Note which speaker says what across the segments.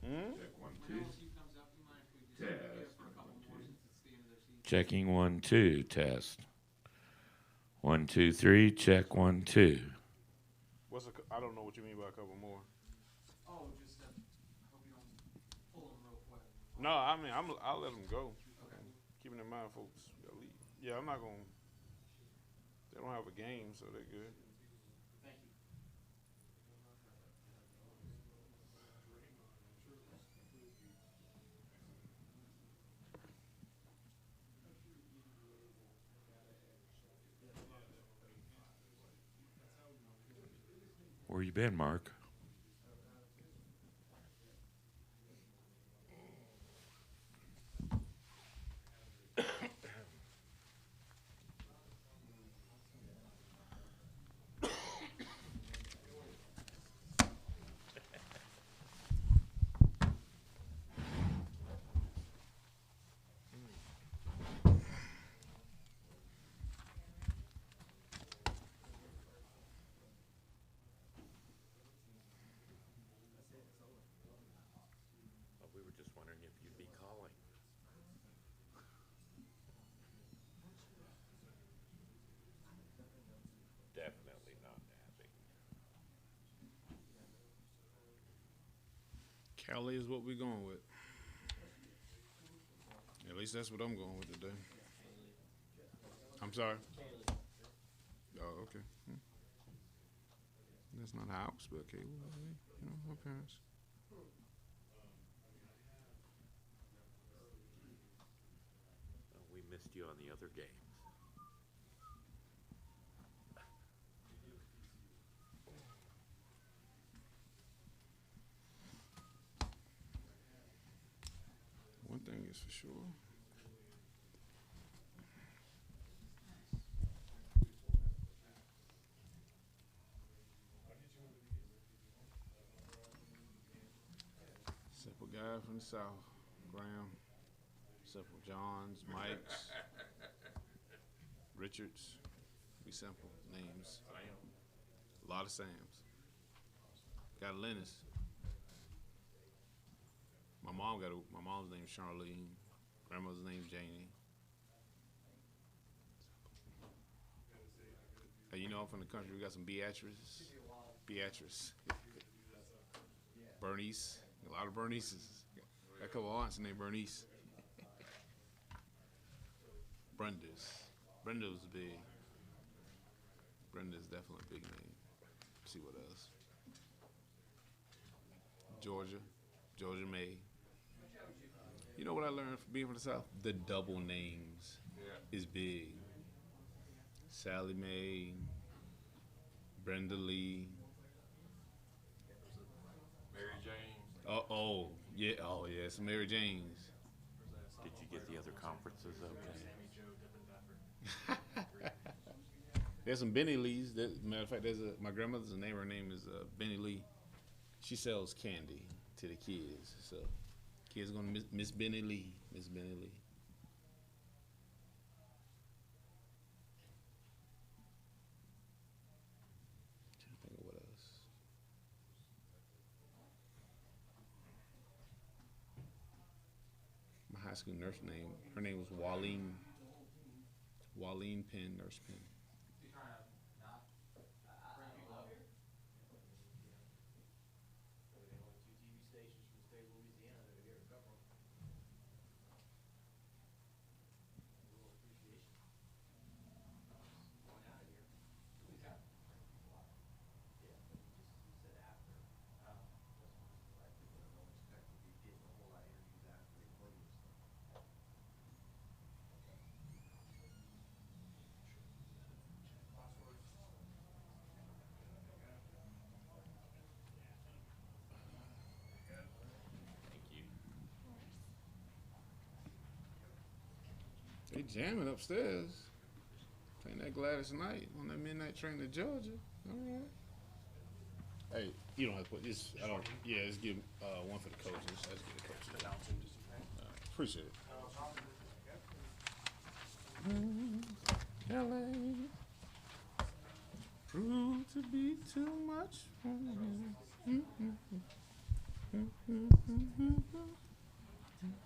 Speaker 1: Check 1 2. Test.
Speaker 2: Checking 1 2. Test. 1 2 3. Check 1 2.
Speaker 3: I don't know what you mean by a couple more.
Speaker 4: Oh, just I hope you don't pull them real quick.
Speaker 3: No, I mean I'll let them go. Okay. Keeping in mind, folks gotta leave. Yeah, I'm not gonna. They don't have a game, so they're good.
Speaker 4: Thank you.
Speaker 2: Where you been, Mark? We were just wondering if you'd be calling. Definitely not napping.
Speaker 3: Cali is what we're going with. At least that's what I'm going with today. I'm sorry. Oh, okay. That's not how I spell Caleb. You know, my parents.
Speaker 2: We missed you on the other games.
Speaker 3: One thing is for sure. Simple guy from the South, Graham. Simple Johns, Mikes, Richards. Be simple names. A lot of Sams. Got Lennis. My mom's name is Charlene. Grandmother's name Janie. Hey, you know I'm from the country. We got some Beatrice. Bernice. A lot of Bernices. Got a couple of aunts named Bernice. Brenda's big. Brenda's definitely a big name. Let's see what else. Georgia May. You know what I learned from being from the South? The double names is big. Sally Mae, Brenda Lee.
Speaker 1: Mary James.
Speaker 3: Oh yeah, it's Mary James.
Speaker 2: Did you get the other conferences okay?
Speaker 3: There's some Benny Lees. Matter of fact, my grandmother's name. Her name is Benny Lee. She sells candy to the kids. So kids gonna miss Benny Lee. Miss Benny Lee. Trying to think of what else. My high school nurse name. Her name was Walleen. Walleen Penn, Nurse Penn. They jamming upstairs. Playing that Gladys Knight on that midnight train to Georgia. All right. Hey, you don't have to put this. I don't. Yeah, let's give one for the coaches. Let's get the coaches. Appreciate it. LA proved to be too much for me.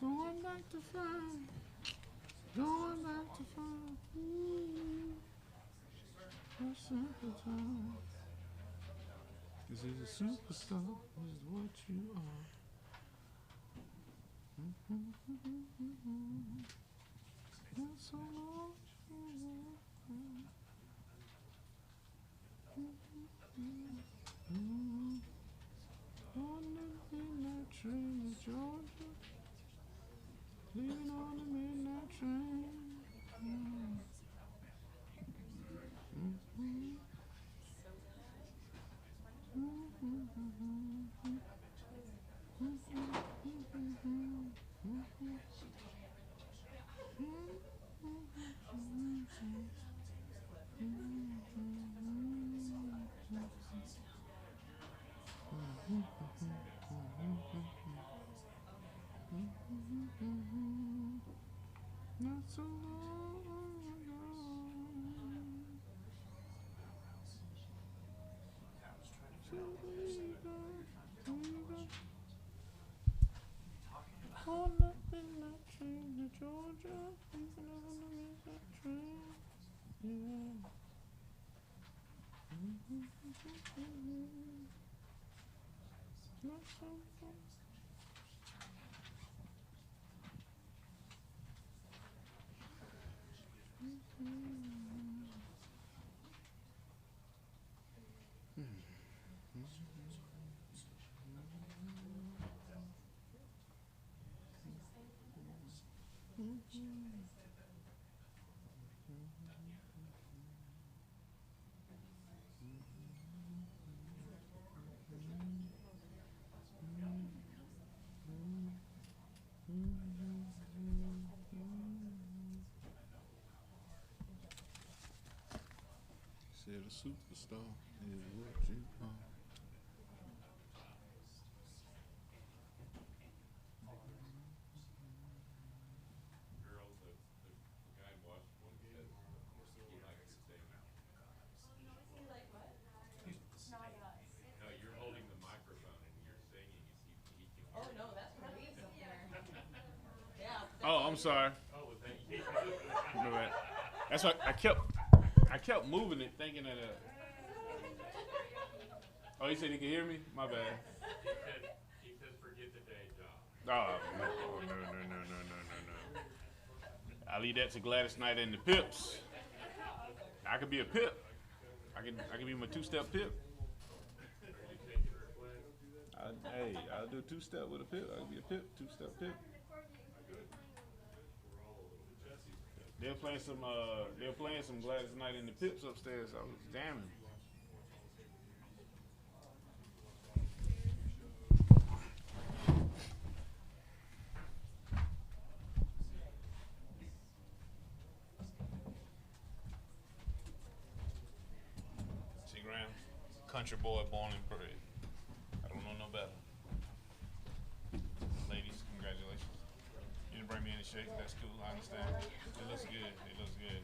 Speaker 3: Going back to find. Going back to find. A simple time. This is a superstar. This is what you are. That's so long. On the midnight train to Georgia. Leaving on the midnight train. Not so long ago. On the midnight train to Georgia, leaving on the midnight train. Yeah. Not so long. Said a superstar is what you are.
Speaker 1: Girl, the guy in Washington said, he likes to sing now. No, you're holding the microphone and you're singing. He can hear you.
Speaker 3: Oh, I'm sorry.
Speaker 1: Oh, was that you?
Speaker 3: No, that's why I kept moving it, thinking that. Oh, he said he could hear me. My bad.
Speaker 1: He says forget the day job.
Speaker 3: Oh no. I leave that to Gladys Knight and the Pips. I could be a Pip. I can be my two-step Pip. I'll do a two-step with a Pip. I can be a Pip, two-step Pip. They're playing some Gladys Knight and the Pips upstairs. I was jamming. See, Graham, country boy born and bred. I don't know no better. Ladies, congratulations. You didn't bring me any shake. That's cool. I understand. It looks good. It looks good.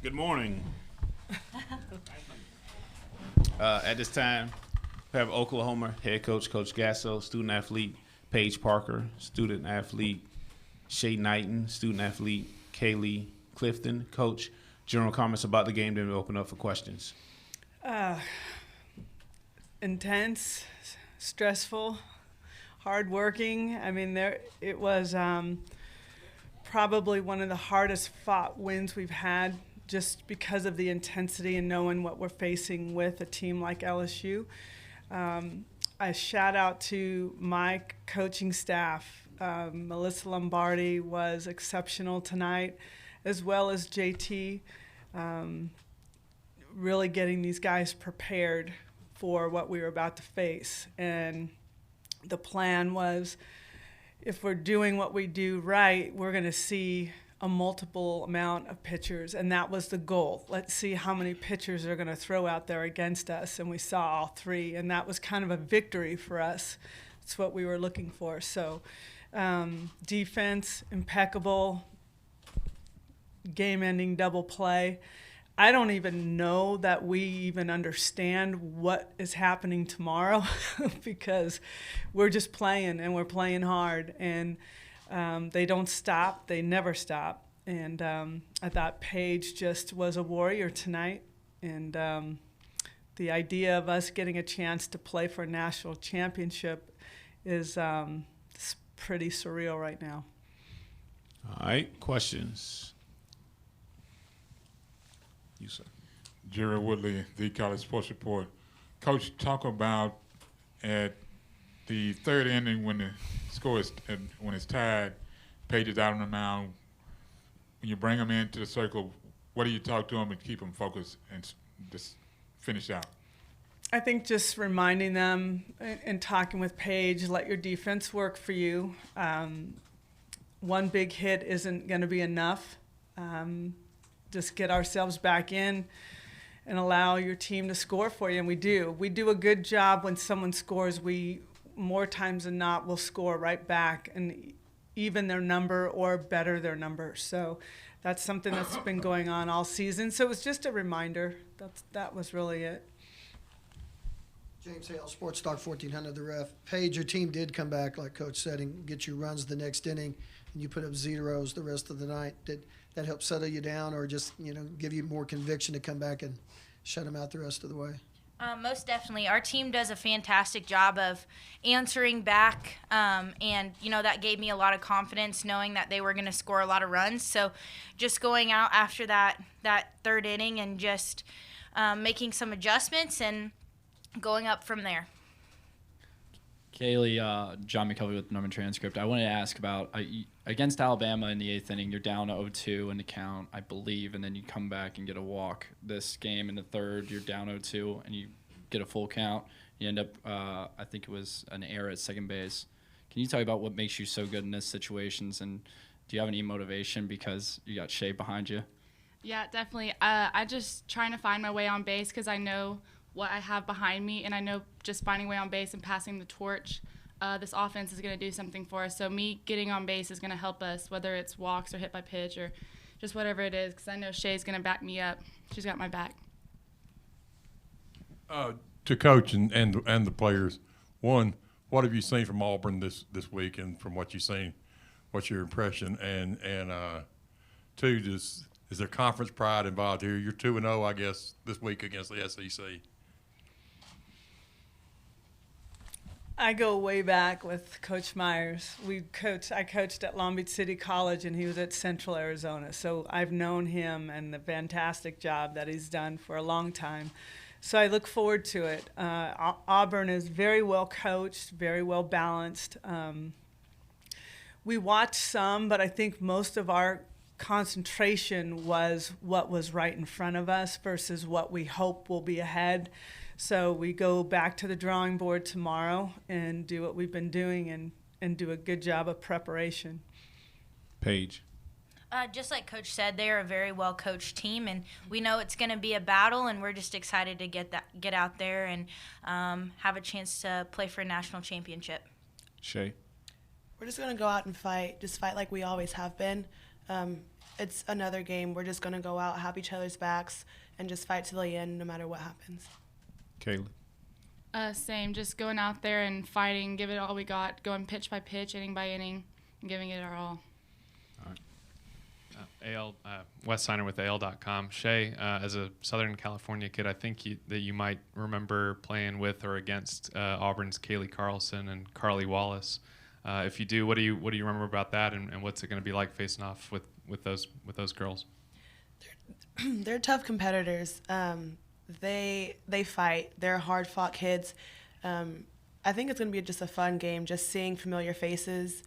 Speaker 3: Good morning. At this time, we have Oklahoma head coach, Coach Gasso, student athlete Paige Parker, student athlete Shay Knighton, student athlete Kaylee Clifton. Coach, general comments about the game, then we open up for questions.
Speaker 5: Intense, stressful, hardworking. I mean, it was probably one of the hardest fought wins we've had, just because of the intensity and knowing what we're facing with a team like LSU. A shout out to my coaching staff. Melissa Lombardi was exceptional tonight, as well as JT, really getting these guys prepared for what we were about to face. And the plan was, if we're doing what we do right, we're going to see a multiple amount of pitchers, and that was the goal. Let's see how many pitchers they're going to throw out there against us, and we saw all three, and that was kind of a victory for us. It's what we were looking for. So defense, impeccable, game-ending double play. I don't even know that we even understand what is happening tomorrow because we're just playing and we're playing hard, and they don't stop. They never stop. And I thought Paige just was a warrior tonight. And the idea of us getting a chance to play for a national championship is it's pretty surreal right now.
Speaker 3: All right, questions? You, sir.
Speaker 6: Jerry Woodley, the College Sports Report. Coach, talk about at the third inning when the score is when it's tied, Paige is out on the mound. When you bring them into the circle, what do you talk to them and keep them focused and just finish out?
Speaker 5: I think just reminding them and talking with Paige, let your defense work for you. One big hit isn't going to be enough. Just get ourselves back in and allow your team to score for you, and we do. We do a good job when someone scores. We, more times than not, will score right back and even their number or better their number. So that's something that's been going on all season. So it was just a reminder. That was really it.
Speaker 7: James Hale, Sports Talk 1400, The Ref. Paige, your team did come back, like Coach said, and get you runs the next inning, and you put up zeros the rest of the night. Did that help settle you down or just, give you more conviction to come back and shut them out the rest of the way?
Speaker 8: Most definitely. Our team does a fantastic job of answering back, and, that gave me a lot of confidence knowing that they were going to score a lot of runs. So just going out after that third inning and just making some adjustments and going up from there.
Speaker 9: Kaylee, John McKelvey with the Norman Transcript. I wanted to ask about against Alabama in the eighth inning, you're down 0-2 in the count, I believe, and then you come back and get a walk. This game in the third, you're down 0-2 and you get a full count. You end up, I think it was an error at second base. Can you talk about what makes you so good in these situations, and do you have any motivation because you got Shea behind you?
Speaker 10: Yeah, definitely. I just trying to find my way on base because I know what I have behind me, and I know just finding a way on base and passing the torch, this offense is going to do something for us. So me getting on base is going to help us, whether it's walks or hit by pitch or just whatever it is, because I know Shay's going to back me up. She's got my back.
Speaker 11: To coach and the players, one, what have you seen from Auburn this week, and from what you've seen, what's your impression? And two, is there conference pride involved here? You're 2-0, I guess, this week against the SEC.
Speaker 5: I go way back with Coach Myers. I coached at Long Beach City College, and he was at Central Arizona. So I've known him and the fantastic job that he's done for a long time. So I look forward to it. Auburn is very well coached, very well balanced. We watched some, but I think most of our concentration was what was right in front of us versus what we hope will be ahead. So we go back to the drawing board tomorrow and do what we've been doing and do a good job of preparation.
Speaker 3: Paige.
Speaker 8: Just like Coach said, they're a very well-coached team, and we know it's going to be a battle, and we're just excited to get out there and have a chance to play for a national championship.
Speaker 3: Shay.
Speaker 12: We're just going to go out and fight, just fight like we always have been. It's another game. We're just going to go out, have each other's backs, and just fight to the end no matter what happens.
Speaker 3: Kayla.
Speaker 10: Same, just going out there and fighting, give it all we got, going pitch by pitch, inning by inning, and giving it our all.
Speaker 13: Wes Steiner with AL.com. Shay, as a Southern California kid, I think that you might remember playing with or against Auburn's Kaylee Carlson and Carly Wallace. If you do, what do you remember about that, and what's it going to be like facing off with those girls?
Speaker 12: They're tough competitors. They fight. They're hard-fought kids. I think it's going to be just a fun game, just seeing familiar faces.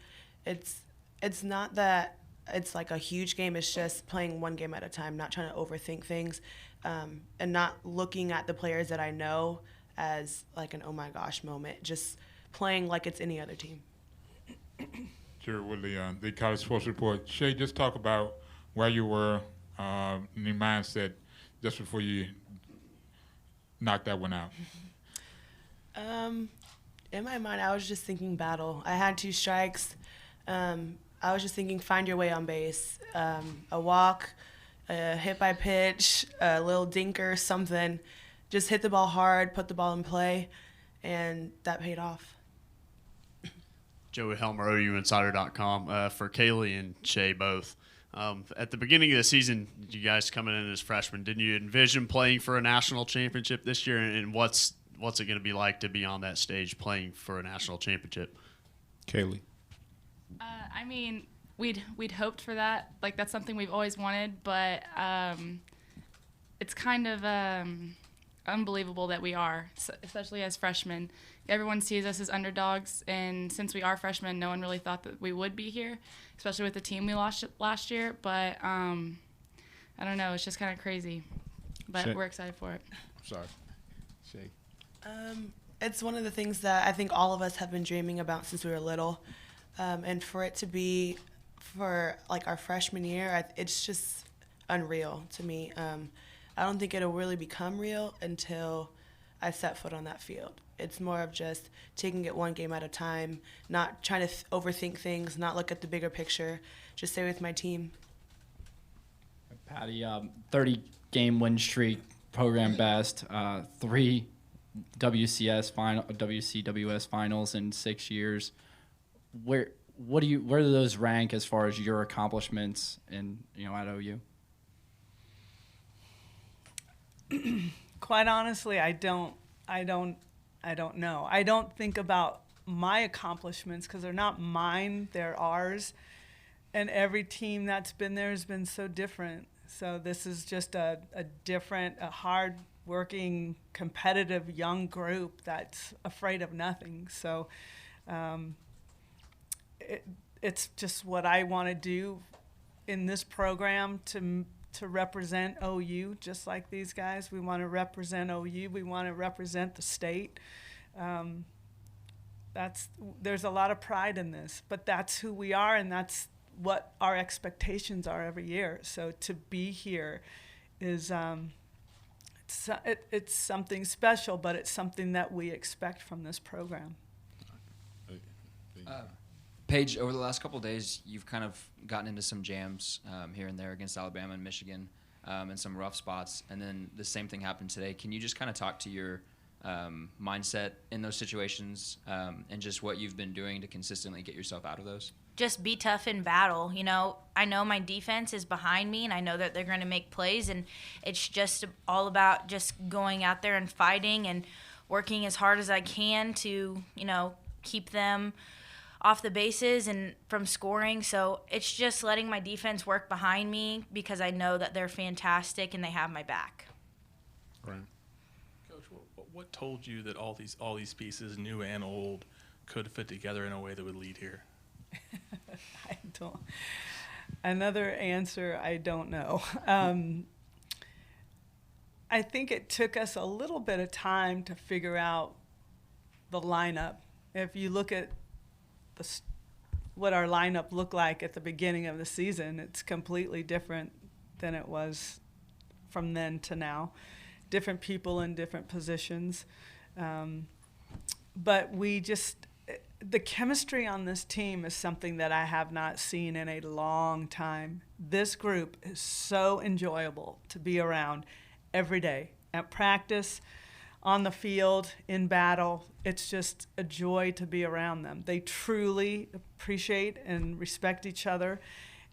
Speaker 12: It's not that it's like a huge game. It's just playing one game at a time, not trying to overthink things, and not looking at the players that I know as like an oh my gosh moment, just playing like it's any other team.
Speaker 6: Jerry Woodley, the College Sports Report. Shay, just talk about where you were in your mindset just before you knocked that one out.
Speaker 12: In my mind, I was just thinking battle. I had 2 strikes. I was just thinking find your way on base. A walk, a hit by pitch, a little dinker, something. Just hit the ball hard, put the ball in play, and that paid off.
Speaker 14: Joey Helmer, OUinsider.com. For Kaylee and Shay both. At the beginning of the season, you guys coming in as freshmen, didn't you envision playing for a national championship this year? And what's it going to be like to be on that stage playing for a national championship?
Speaker 3: Kaylee.
Speaker 10: I mean, we'd hoped for that. Like, that's something we've always wanted, but it's kind of unbelievable that we are, especially as freshmen. Everyone sees us as underdogs, and since we are freshmen, no one really thought that we would be here, especially with the team we lost last year. But I don't know, it's just kind of crazy, but we're excited for it.
Speaker 3: Sorry. Shay.
Speaker 12: It's one of the things that I think all of us have been dreaming about since we were little. And for it to be for like our freshman year, it's just unreal to me. I don't think it'll really become real until I set foot on that field. It's more of just taking it one game at a time, not trying to overthink things, not look at the bigger picture, just stay with my team.
Speaker 9: Patty, 30-game win streak, program best, 3 WCWS finals in 6 years. Where do those rank as far as your accomplishments in at OU?
Speaker 5: Quite honestly, I don't know. I don't think about my accomplishments because they're not mine, they're ours. And every team that's been there has been so different. So this is just a hard-working, competitive young group that's afraid of nothing. So it's just what I want to do in this program to represent OU, just like these guys. We want to represent OU. We want to represent the state. There's a lot of pride in this, but that's who we are, and that's what our expectations are every year. So to be here is it's something special, but it's something that we expect from this program.
Speaker 15: Paige, over the last couple of days, you've kind of gotten into some jams here and there against Alabama and Michigan and some rough spots, and then the same thing happened today. Can you just kind of talk to your mindset in those situations and just what you've been doing to consistently get yourself out of those?
Speaker 8: Just be tough in battle. I know my defense is behind me, and I know that they're going to make plays, and it's just all about just going out there and fighting and working as hard as I can to, keep them off the bases and from scoring. So it's just letting my defense work behind me because I know that they're fantastic and they have my back.
Speaker 3: Right.
Speaker 16: Coach, what told you that all these pieces, new and old, could fit together in a way that would lead here?
Speaker 5: Another answer, I don't know. I think it took us a little bit of time to figure out the lineup. If you look at what our lineup looked like at the beginning of the season, it's completely different than it was from then to now. Different people in different positions. But the chemistry on this team is something that I have not seen in a long time. This group is so enjoyable to be around every day, at practice, on the field, in battle. It's just a joy to be around them. They truly appreciate and respect each other.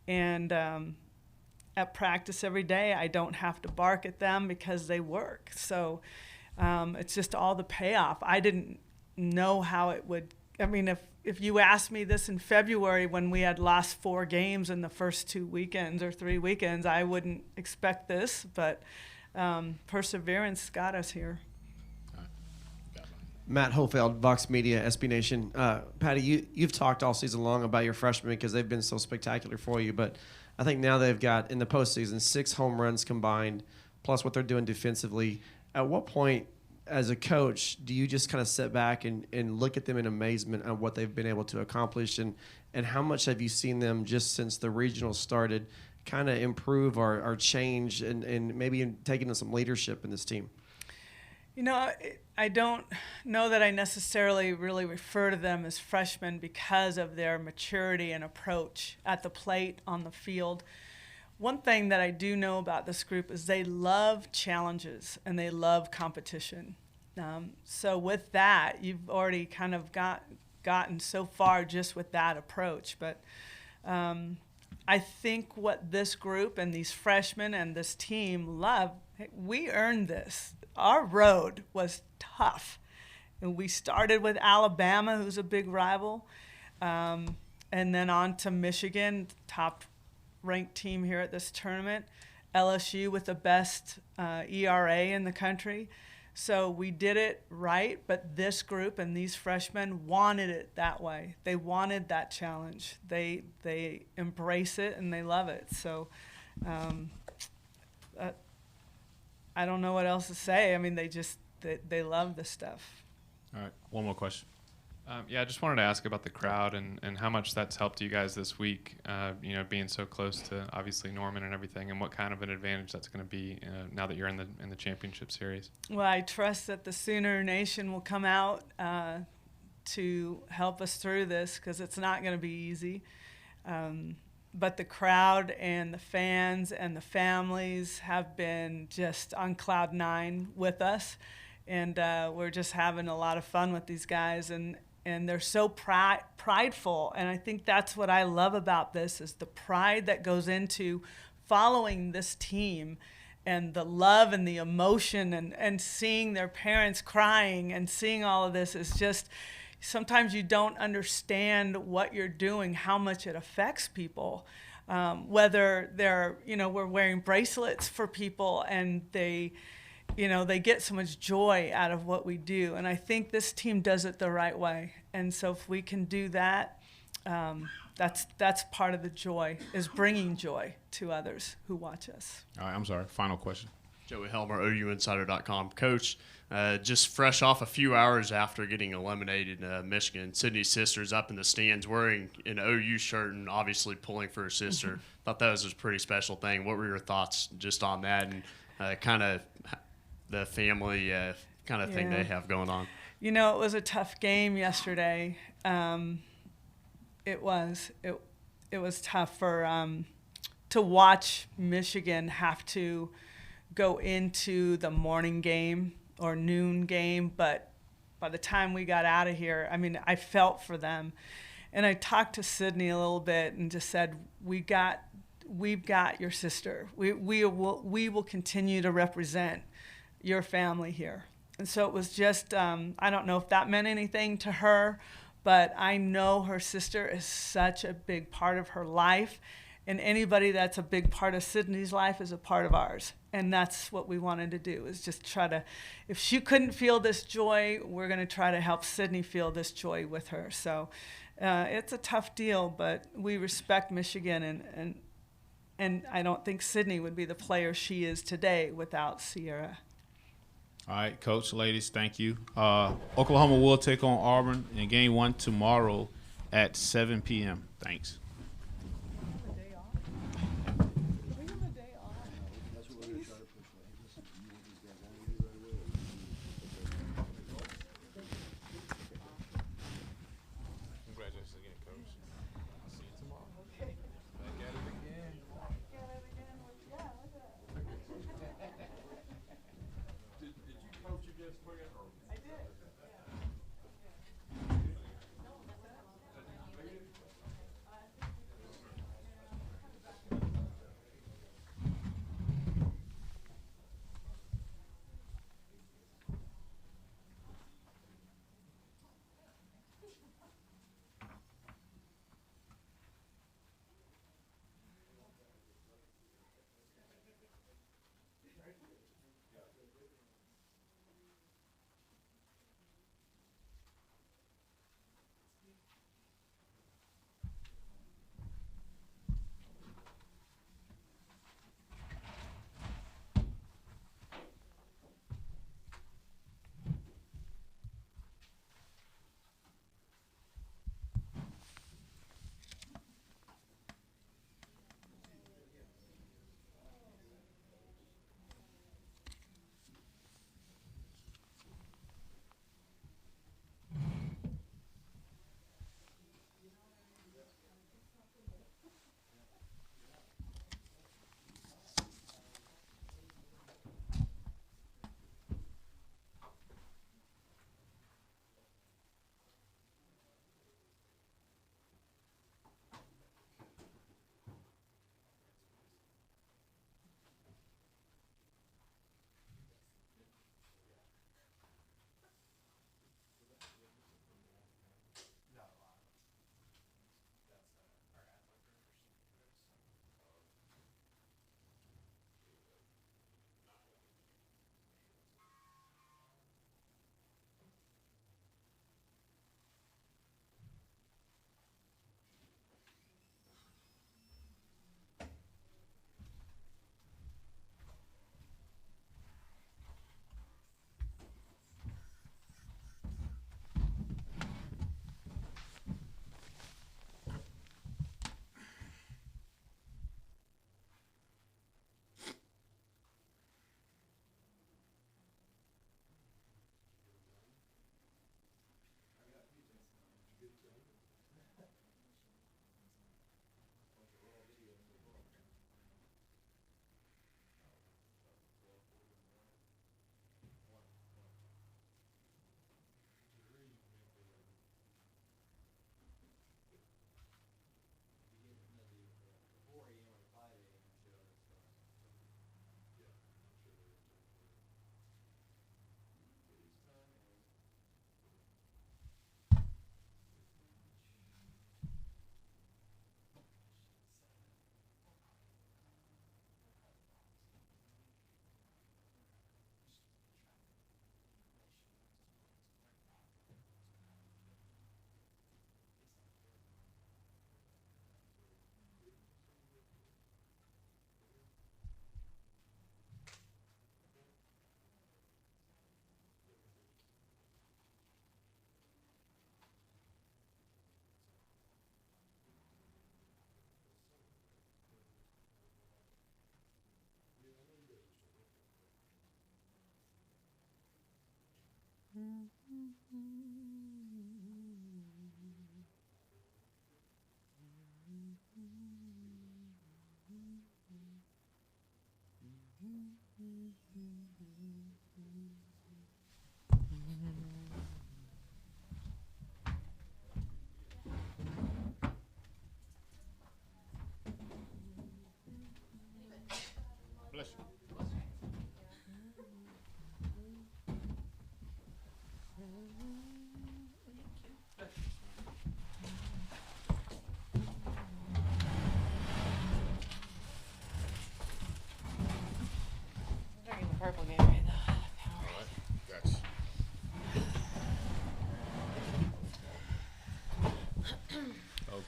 Speaker 5: And at practice every day, I don't have to bark at them because they work. So it's just all the payoff. I didn't know how it would. I mean, if you asked me this in February when we had lost 4 games in the first 2 weekends or 3 weekends, I wouldn't expect this. But perseverance got us here.
Speaker 17: Matt Hofeld, Vox Media, SB Nation. Patty, you've talked all season long about your freshmen because they've been so spectacular for you. But I think now they've got, in the postseason, 6 home runs combined, plus what they're doing defensively. At what point, as a coach, do you just kind of sit back and look at them in amazement at what they've been able to accomplish? And how much have you seen them just since the regional started kind of improve or change and maybe taking some leadership in this team?
Speaker 5: You know, I don't know that I necessarily really refer to them as freshmen because of their maturity and approach at the plate, on the field. One thing that I do know about this group is they love challenges and they love competition. So with that, you've already kind of gotten so far just with that approach. But I think what this group and these freshmen and this team love, we earned this. Our road was tough. And we started with Alabama, who's a big rival, and then on to Michigan, top-ranked team here at this tournament, LSU with the best ERA in the country. So we did it right, but this group and these freshmen wanted it that way. They wanted that challenge. They embrace it and they love it. So I don't know what else to say. I mean, they love this stuff.
Speaker 3: All right, one more question.
Speaker 13: Yeah, I just wanted to ask about the crowd and how much that's helped you guys this week, being so close to obviously Norman and everything, and what kind of an advantage that's going to be now that you're in the championship series.
Speaker 5: Well, I trust that the Sooner Nation will come out to help us through this because it's not going to be easy. But the crowd and the fans and the families have been just on cloud nine with us. And we're just having a lot of fun with these guys. And they're so prideful. And I think that's what I love about this is the pride that goes into following this team and the love and the emotion and seeing their parents crying and seeing all of this is just – sometimes you don't understand what you're doing, how much it affects people. Whether they're, we're wearing bracelets for people and they get so much joy out of what we do. And I think this team does it the right way. And so if we can do that, that's part of the joy, is bringing joy to others who watch us.
Speaker 3: All right, I'm sorry. Final question.
Speaker 14: Joey Helmer, OUinsider.com. Coach, just fresh off a few hours after getting eliminated in Michigan, Sydney's sister's up in the stands wearing an OU shirt and obviously pulling for her sister. Thought that was a pretty special thing. What were your thoughts just on that and kind of the family kind of thing they have going on?
Speaker 5: It was a tough game yesterday. It was tough for to watch Michigan have to go into the morning game or noon game, but by the time we got out of here, I mean, I felt for them. And I talked to Sydney a little bit and just said, we've got your sister. We will continue to represent your family here. And so it was just, I don't know if that meant anything to her, but I know her sister is such a big part of her life. And anybody that's a big part of Sydney's life is a part of ours. And that's what we wanted to do, is just try to, if she couldn't feel this joy, we're going to try to help Sydney feel this joy with her. So it's a tough deal, but we respect Michigan, and I don't think Sydney would be the player she is today without Sierra.
Speaker 3: All right, Coach, ladies, thank you. Oklahoma will take on Auburn in Game 1 tomorrow at 7 p.m. Thanks.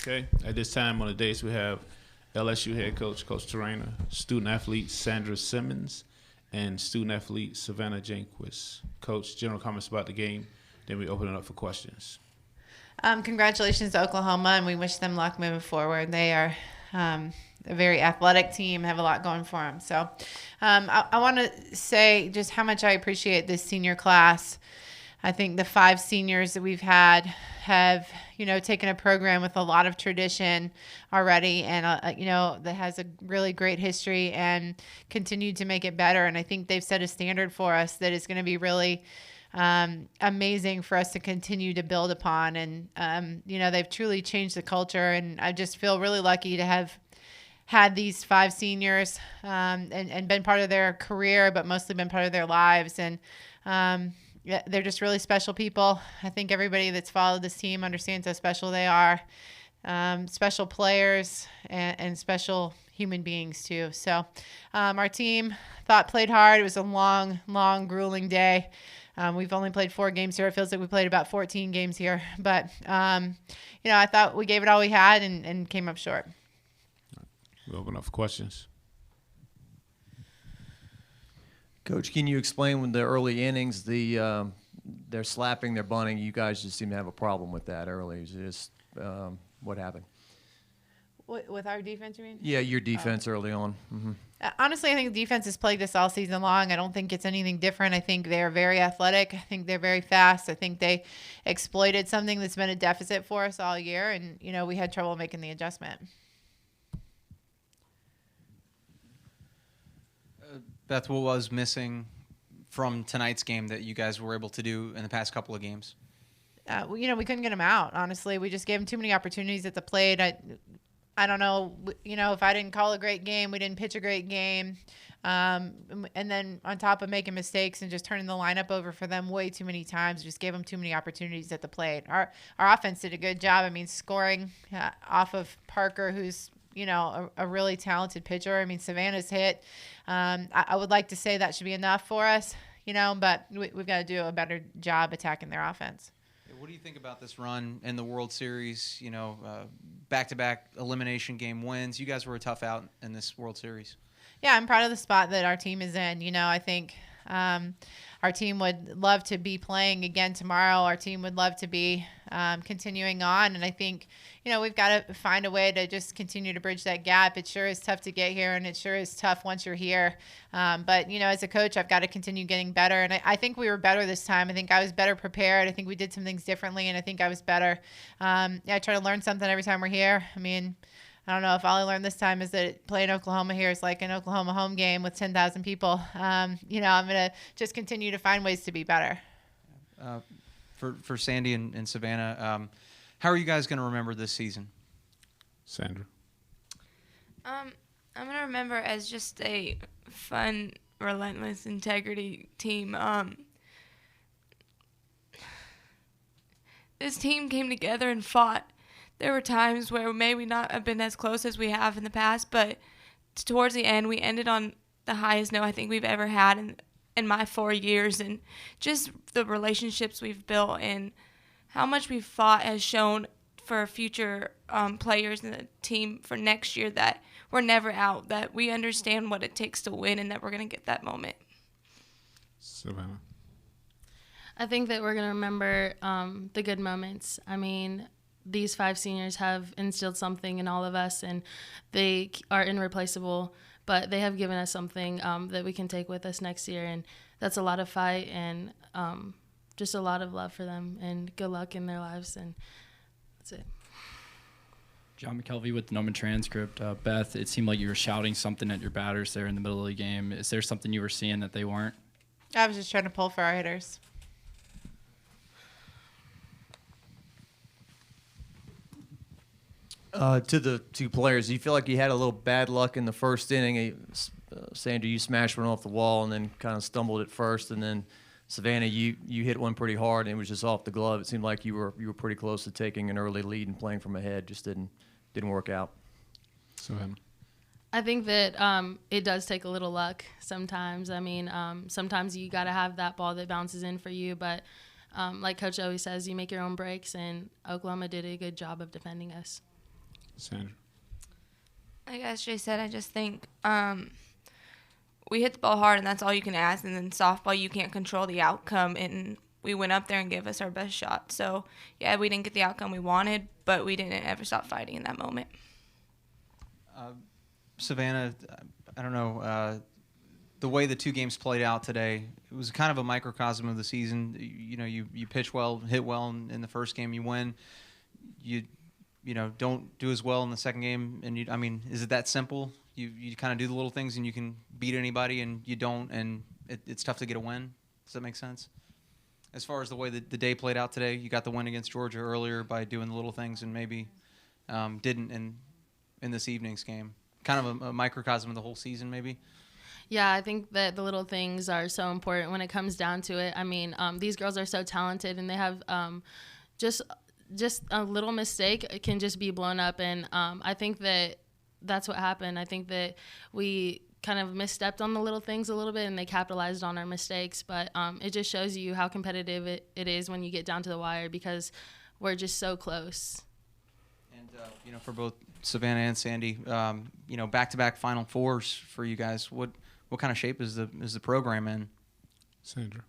Speaker 18: Okay. At this time on the dais, we have LSU head coach, Coach Torrena, student athlete Sandra Simmons, and student athlete Savannah Janquist. Coach, general comments about the game, then we open it up for questions.
Speaker 19: Congratulations to Oklahoma, and we wish them luck moving forward. They are a very athletic team, have a lot going for them. So I want to say just how much I appreciate this senior class. I think the 5 seniors that we've had have, taken a program with a lot of tradition already and, that has a really great history and continued to make it better. And I think they've set a standard for us that is going to be really amazing for us to continue to build upon. And, they've truly changed the culture. And I just feel really lucky to have had these 5 seniors and been part of their career, but mostly been part of their lives. And, yeah, they're just really special people. I think everybody that's followed this team understands how special they are. Special players and special human beings too. So our team played hard. It was a long, grueling day. We've only played 4 games here. It feels like we played about 14 games here. But, I thought we gave it all we had and came up short.
Speaker 18: We'll open up for questions.
Speaker 20: Coach, can you explain when the early innings, they're slapping, they're bunting, you guys just seem to have a problem with that early. Is it just what happened?
Speaker 19: With our defense, you mean?
Speaker 20: Yeah, your defense early on. Mm-hmm.
Speaker 19: Honestly, I think defense has plagued us all season long. I don't think it's anything different. I think they're very athletic. I think they're very fast. I think they exploited something that's been a deficit for us all year, and, we had trouble making the adjustment.
Speaker 21: Beth, what was missing from tonight's game that you guys were able to do in the past couple of games?
Speaker 19: We couldn't get them out, honestly. We just gave them too many opportunities at the plate. I don't know, if I didn't call a great game, we didn't pitch a great game. And then on top of making mistakes and just turning the lineup over for them way too many times, just gave them too many opportunities at the plate. Our offense did a good job. I mean, scoring off of Parker, who's a really talented pitcher. I mean, Savannah's hit. I would like to say that should be enough for us, but we've got to do a better job attacking their offense.
Speaker 21: What do you think about this run in the World Series? Back-to-back elimination game wins. You guys were a tough out in this World Series.
Speaker 19: Yeah, I'm proud of the spot that our team is in. I think our team would love to be playing again tomorrow. Our team would love to be continuing on. And I think, we've got to find a way to just continue to bridge that gap. It sure is tough to get here, and it sure is tough once you're here. But, as a coach, I've got to continue getting better. And I think we were better this time. I think I was better prepared. I think we did some things differently, and I think I was better. I try to learn something every time we're here. I mean, I don't know if all I learned this time is that playing Oklahoma here is like an Oklahoma home game with 10,000 people. I'm going to just continue to find ways to be better.
Speaker 21: For Sandy and Savannah, how are you guys going to remember this season?
Speaker 18: Sandra.
Speaker 22: I'm going to remember as just a fun, relentless integrity team. This team came together and fought. There were times where we maybe not have been as close as we have in the past, but towards the end, we ended on the highest note I think we've ever had in my 4 years. And just the relationships we've built and how much we've fought has shown for future players in the team for next year that we're never out, that we understand what it takes to win, and that we're going to get that moment.
Speaker 18: Savannah.
Speaker 23: I think that we're going to remember the good moments. I mean, these 5 seniors have instilled something in all of us, and they are irreplaceable, but they have given us something that we can take with us next year, and that's a lot of fight and just a lot of love for them, and good luck in their lives, and that's it.
Speaker 9: John McKelvey with the Norman Transcript. Beth, it seemed like you were shouting something at your batters there in the middle of the game. Is there something you were seeing that they weren't?
Speaker 19: I was just trying to pull for our hitters.
Speaker 20: To the 2 players, do you feel like you had a little bad luck in the first inning? Sandra, you smashed one off the wall and then kind of stumbled at first, and then Savannah, you hit one pretty hard and it was just off the glove. It seemed like you were pretty close to taking an early lead and playing from ahead. Just didn't work out.
Speaker 18: Savannah.
Speaker 23: I think that it does take a little luck sometimes. I mean, sometimes you got to have that ball that bounces in for you, but like Coach always says, you make your own breaks, and Oklahoma did a good job of defending us.
Speaker 18: Sandra.
Speaker 22: Like as Jay said, I just think we hit the ball hard, and that's all you can ask. And then softball, you can't control the outcome, and we went up there and gave us our best shot. So, yeah, we didn't get the outcome we wanted, but we didn't ever stop fighting in that moment.
Speaker 21: Savannah, I don't know, the way the two games played out today, it was kind of a microcosm of the season. You pitch well, hit well in the first game, you win. You don't do as well in the second game, and is it that simple? You kind of do the little things and you can beat anybody, and you don't, and it's tough to get a win. Does that make sense? As far as the way that the day played out today, you got the win against Georgia earlier by doing the little things, and maybe didn't in this evening's game. Kind of a microcosm of the whole season, maybe.
Speaker 23: Yeah, I think that the little things are so important when it comes down to it. I mean, these girls are so talented, and they have just a little mistake can just be blown up. And I think that that's what happened. I think that we kind of misstepped on the little things a little bit, and they capitalized on our mistakes. But it just shows you how competitive it is when you get down to the wire, because we're just so close.
Speaker 21: And for both Savannah and Sandy, back-to-back Final Fours for you guys. What kind of shape is the program in?
Speaker 18: Sandra.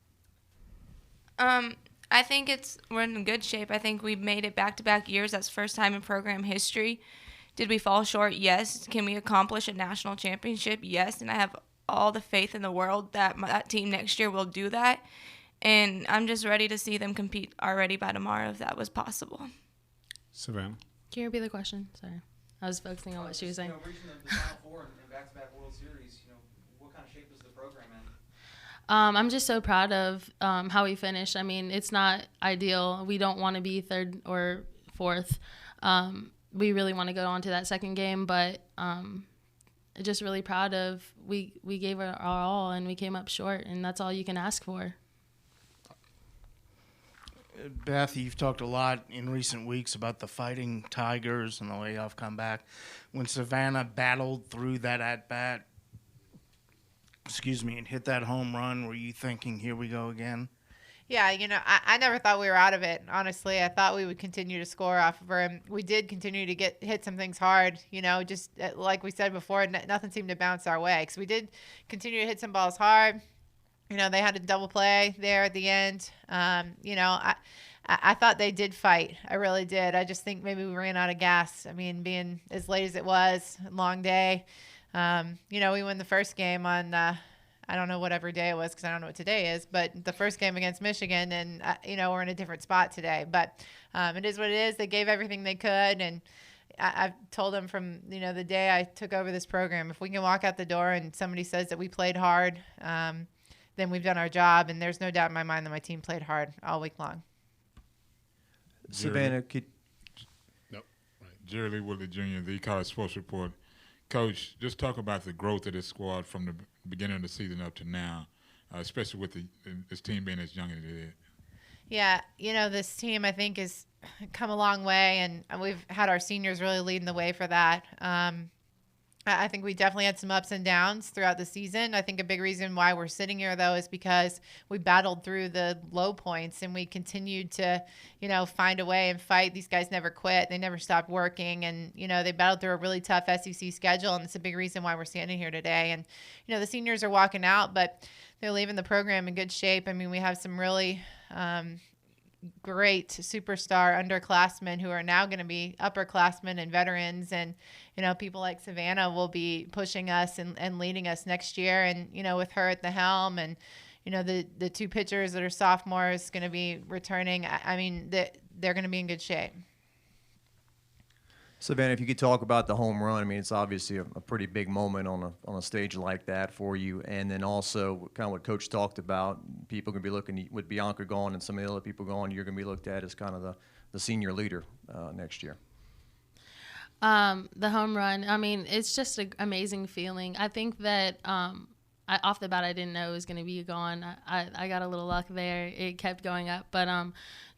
Speaker 22: I think we're in good shape. I think we've made it back-to-back years. That's first time in program history. Did we fall short? Yes. Can we accomplish a national championship? Yes. And I have all the faith in the world that that team next year will do that. And I'm just ready to see them compete already by tomorrow if that was possible.
Speaker 18: Savannah.
Speaker 23: Can you repeat the question? Sorry. I was focusing on what she was saying.
Speaker 21: Reaching the Final Four and back-to-back World Series, what kind of shape is the program in?
Speaker 23: I'm just so proud of how we finished. I mean, it's not ideal. We don't want to be third or fourth. We really want to go on to that second game, but just really proud of we gave our all and we came up short, and that's all you can ask for.
Speaker 1: Beth, you've talked a lot in recent weeks about the Fighting Tigers and the way y'all have come back. When Savannah battled through that at-bat, and hit that home run, were you thinking, here we go again?
Speaker 19: Yeah, I never thought we were out of it, honestly. I thought we would continue to score off of her, and we did continue to hit some things hard, just like we said before, nothing seemed to bounce our way, because we did continue to hit some balls hard. They had a double play there at the end. I thought they did fight. I really did. I just think maybe we ran out of gas. I mean, being as late as it was, long day. We won the first game on, I don't know whatever day it was, because I don't know what today is, but the first game against Michigan, and, we're in a different spot today. But it is what it is. They gave everything they could, and I've told them from, the day I took over this program, if we can walk out the door and somebody says that we played hard, then we've done our job, and there's no doubt in my mind that my team played hard all week long.
Speaker 6: Savannah, Jerry Lee Woodley Jr., the College Sports Report. Coach, just talk about the growth of this squad from the beginning of the season up to now, especially with this team being as young as it is.
Speaker 19: Yeah, this team, I think, has come a long way, and we've had our seniors really leading the way for that. I think we definitely had some ups and downs throughout the season. I think a big reason why we're sitting here, though, is because we battled through the low points and we continued to, find a way and fight. These guys never quit. They never stopped working. And, they battled through a really tough SEC schedule. And it's a big reason why we're standing here today. And, the seniors are walking out, but they're leaving the program in good shape. I mean, we have some really great superstar underclassmen who are now going to be upperclassmen and veterans, and people like Savannah will be pushing us and leading us next year, and with her at the helm, and the two pitchers that are sophomores going to be returning. I mean, they're going to be in good shape.
Speaker 20: Savannah, if you could talk about the home run, I mean, it's obviously a pretty big moment on a stage like that for you. And then also kind of what Coach talked about, people going to be looking, with Bianca gone and some of the other people gone, you're going to be looked at as kind of the senior leader next year.
Speaker 23: The home run, I mean, it's just an amazing feeling. I think that off the bat, I didn't know it was going to be gone. I got a little luck there. It kept going up. But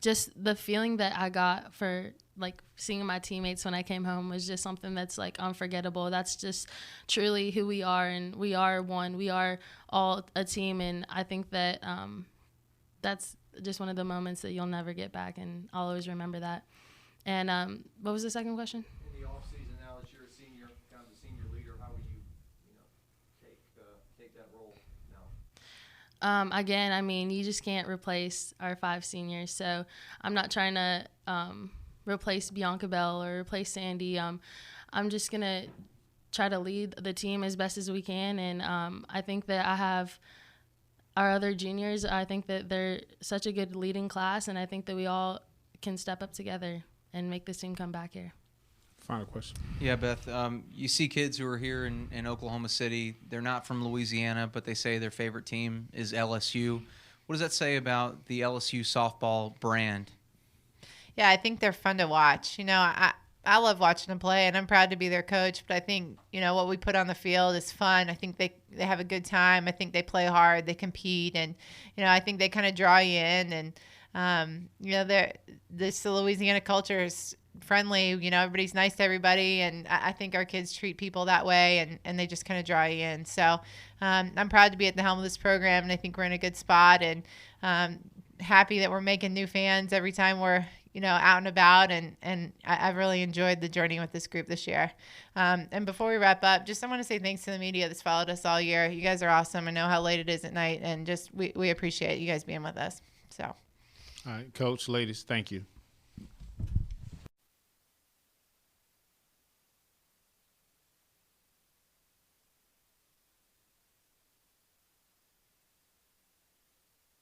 Speaker 23: just the feeling that I got for, like, seeing my teammates when I came home was just something that's, like, unforgettable. That's just truly who we are, and we are one. We are all a team, and I think that that's just one of the moments that you'll never get back, and I'll always remember that. And what was the second question?
Speaker 21: In the offseason,
Speaker 23: Again, I mean, you just can't replace our 5 seniors. So I'm not trying to replace Bianca Bell or replace Sandy. I'm just going to try to lead the team as best as we can. And I think that I have our other juniors. I think that they're such a good leading class, and I think that we all can step up together and make this team come back here.
Speaker 18: Final question.
Speaker 21: Yeah, Beth, you see kids who are here in Oklahoma City. They're not from Louisiana, but they say their favorite team is LSU. What does that say about the LSU softball brand?
Speaker 19: Yeah, I think they're fun to watch. You know, I love watching them play, and I'm proud to be their coach. But I think, you know, what we put on the field is fun. I think they have a good time. I think they play hard. They compete. And, you know, I think they kind of draw you in. And, you know, the Louisiana culture is friendly. You know, everybody's nice to everybody. And I think our kids treat people that way, and they just kind of draw you in. So I'm proud to be at the helm of this program, and I think we're in a good spot. And happy that we're making new fans every time we're, you know, out and about, and I've really enjoyed the journey with this group this year. And before we wrap up, I want to say thanks to the media that's followed us all year. You guys are awesome. I know how late it is at night, and just we appreciate you guys being with us. So,
Speaker 18: all right, Coach, ladies, thank you.